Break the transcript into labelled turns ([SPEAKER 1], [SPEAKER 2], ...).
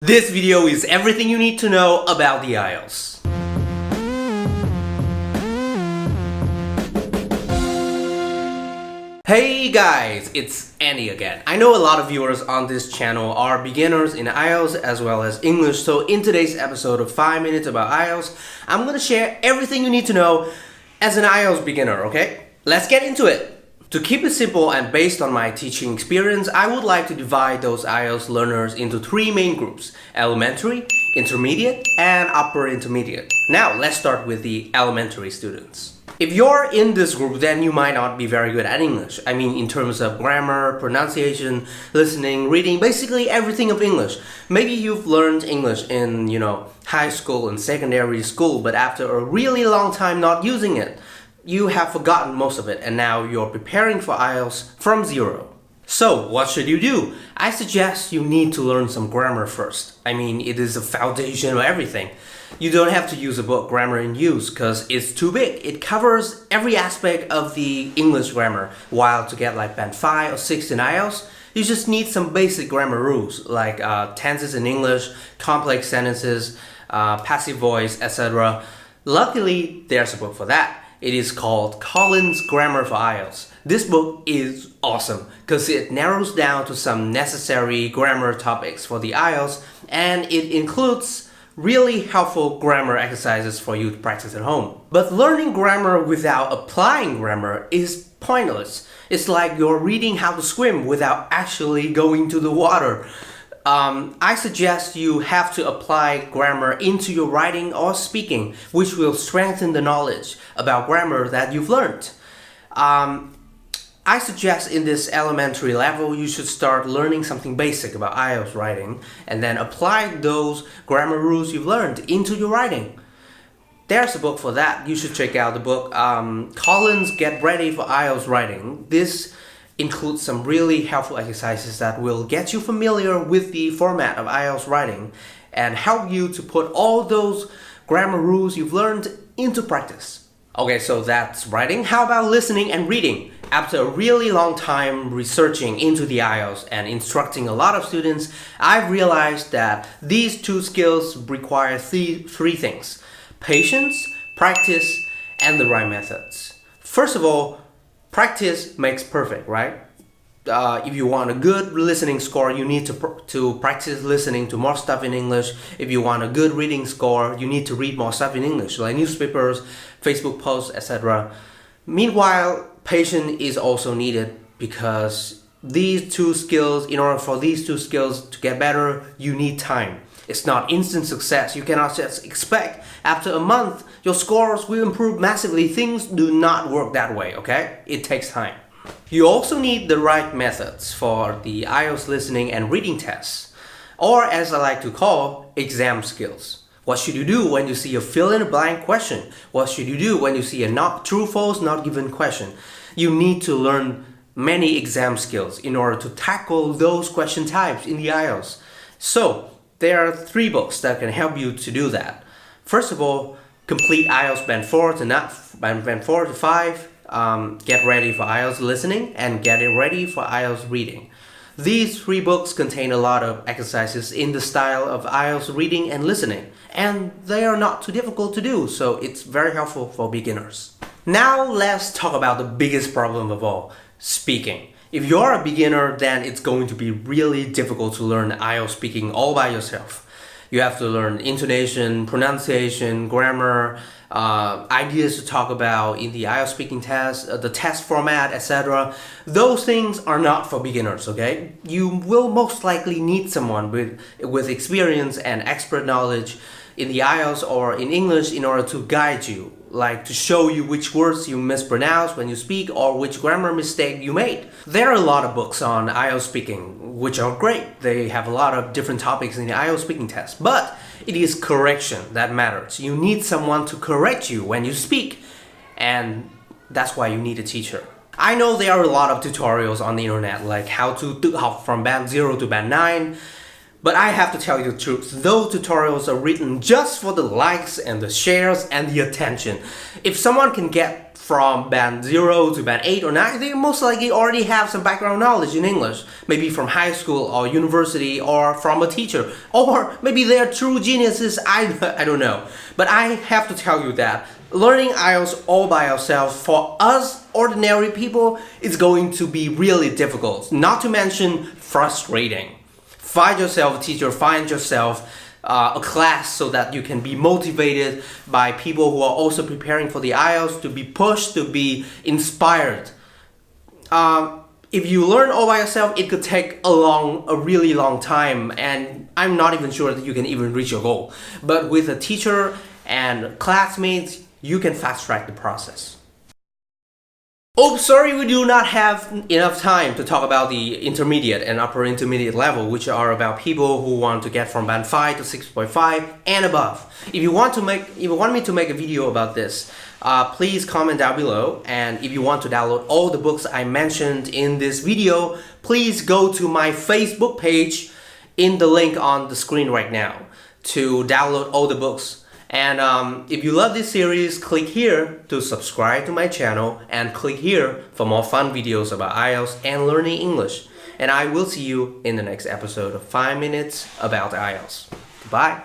[SPEAKER 1] This video is everything you need to know about the IELTS. Hey guys, it's Andy again. I know a lot of viewers on this channel are beginners in IELTS as well as English, so in today's episode of 5 Minutes About IELTS, I'm gonna share everything you need to know as an IELTS beginner, okay? Let's get into it. To keep it simple and based on my teaching experience, I would like to divide those IELTS learners into three main groups: elementary, intermediate, and upper intermediate. Now, let's start with the elementary students. If you're in this group, then you might not be very good at English. I mean, in terms of grammar, pronunciation, listening, reading, basically everything of English. Maybe you've learned English in, high school and secondary school, but after a really long time not using it, you have forgotten most of it, and now you're preparing for IELTS from zero. So, what should you do? I suggest you need to learn some grammar first. I mean, it is the foundation of everything. You don't have to use a book, Grammar in Use, because it's too big. It covers every aspect of the English grammar. While to get like band 5 or 6 in IELTS, you just need some basic grammar rules, like tenses in English, complex sentences, passive voice, etc. Luckily, there's a book for that. It is called Collins Grammar for IELTS. This book is awesome because it narrows down to some necessary grammar topics for the IELTS, and it includes really helpful grammar exercises for you to practice at home. But learning grammar without applying grammar is pointless. It's like you're reading how to swim without actually going to the water. I suggest you have to apply grammar into your writing or speaking, which will strengthen the knowledge about grammar that you've learned. I suggest in this elementary level, you should start learning something basic about IELTS writing and then apply those grammar rules you've learned into your writing. There's a book for that. You should check out the book, Collins Get Ready for IELTS Writing. This includes some really helpful exercises that will get you familiar with the format of IELTS writing and help you to put all those grammar rules you've learned into practice. Okay, so that's writing. How about listening and reading? After a really long time researching into the IELTS and instructing a lot of students, I've realized that these two skills require three things: patience, practice, and the right methods. First of all, practice makes perfect, right? If you want a good listening score, you need to practice listening to more stuff in English. If you want a good reading score, you need to read more stuff in English, like newspapers, Facebook posts, etc. Meanwhile, patience is also needed because these two skills, in order for these two skills to get better, you need time. It's not instant success. You cannot just expect after a month your scores will improve massively. Things do not work that way, okay? It takes time. You also need the right methods for the IELTS listening and reading tests, or as I like to call, exam skills. What should you do when you see a fill-in-the-blank question? What should you do when you see a not true, false, not given question? You need to learn many exam skills in order to tackle those question types in the IELTS. So, there are 3 books that can help you to do that. First of all, complete IELTS band 4 to 5, get ready for IELTS listening, and get it ready for IELTS reading. These 3 books contain a lot of exercises in the style of IELTS reading and listening, and they are not too difficult to do, so it's very helpful for beginners. Now let's talk about the biggest problem of all, speaking. If you're a beginner, then it's going to be really difficult to learn IELTS speaking all by yourself. You have to learn intonation, pronunciation, grammar, ideas to talk about in the IELTS speaking test, the test format, etc. Those things are not for beginners, okay? You will most likely need someone with experience and expert knowledge in the IELTS or in English in order to guide you, like to show you which words you mispronounce when you speak or which grammar mistake you made. There are a lot of books on IELTS speaking, which are great. They have a lot of different topics in the IELTS speaking test, but it is correction that matters. You need someone to correct you when you speak, and that's why you need a teacher. I know there are a lot of tutorials on the internet, like how to tự học from band 0 to band 9, but I have to tell you the truth, those tutorials are written just for the likes and the shares and the attention. If someone can get from band 0 to band 8 or 9, they most likely already have some background knowledge in English, maybe from high school or university or from a teacher, or maybe they're true geniuses, I don't know. But I have to tell you that learning IELTS all by yourself for us ordinary people is going to be really difficult, not to mention frustrating. Find yourself a teacher, find yourself a class so that you can be motivated by people who are also preparing for the IELTS, to be pushed, to be inspired. If you learn all by yourself, it could take a really long time, and I'm not even sure that you can even reach your goal. But with a teacher and classmates, you can fast track the process. Oh, sorry, we do not have enough time to talk about the intermediate and upper intermediate level, which are about people who want to get from band 5 to 6.5 and above. If you want me to make a video about this, please comment down below. And if you want to download all the books I mentioned in this video, please go to my Facebook page in the link on the screen right now to download all the books. And if you love this series, click here to subscribe to my channel and click here for more fun videos about IELTS and learning English. And I will see you in the next episode of 5 Minutes About IELTS. Goodbye.